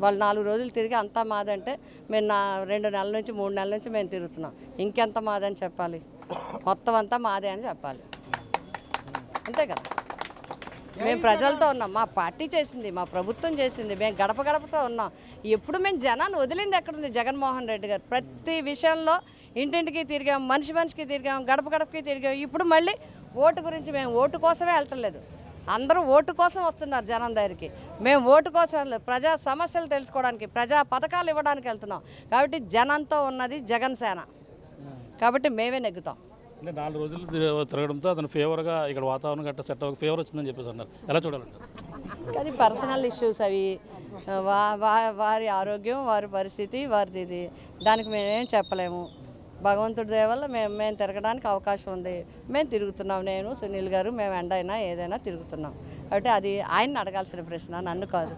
వాళ్ళు 4 రోజులు తిరిగి అంతా మాదంటే మేము 2 నెలల నుంచి 3 నెలల నుంచి మేము తిరుగుతున్నాం. ఇంకెంత మాదని చెప్పాలి? మొత్తం అంతా మాదే అని చెప్పాలి. అంతే కదా. మేము ప్రజలతో ఉన్నాం. మా పార్టీ చేసింది, మా ప్రభుత్వం చేసింది. మేము గడప గడపతో ఉన్నాం. ఎప్పుడు మేము జనాన్ని వదిలింది ఎక్కడుంది? జగన్మోహన్ రెడ్డి గారు ప్రతి విషయంలో ఇంటింటికి తిరిగాం, మనిషికి తిరిగాం, గడప గడపకి తిరిగాం. ఇప్పుడు మళ్ళీ ఓటు గురించి మేము ఓటు కోసమే వెళ్తలేదు. అందరూ ఓటు కోసం వస్తున్నారు జనం దగ్గరికి. మేము ఓటు కోసం వెళ్ళలేదు, ప్రజా సమస్యలు తెలుసుకోవడానికి, ప్రజా పథకాలు ఇవ్వడానికి వెళ్తున్నాం. కాబట్టి జనంతో ఉన్నది జగన్ సేన. కాబట్టి మేమే నెగ్గుతాం. అంటే 4 రోజులు తిరగడంతో అతను ఫేవర్గా ఇక్కడ వాతావరణం గట్రా సెట్ అవ్వక ఫేవర్ వచ్చిందని చెప్పేసి అన్నారు. ఎలా చూడాలంటారు? అది పర్సనల్ ఇష్యూస్ అవి. వారి ఆరోగ్యం, వారి పరిస్థితి, వారిది ఇది. దానికి మేమేం చెప్పలేము. భగవంతుడి దయ వల్ల మేము తిరగడానికి అవకాశం ఉంది. మేము తిరుగుతున్నాం. నేను, సునీల్ గారు, మేము ఎండైనా ఏదైనా తిరుగుతున్నాం. కాబట్టి అది ఆయన్ని అడగాల్సిన ప్రశ్న, నన్ను కాదు.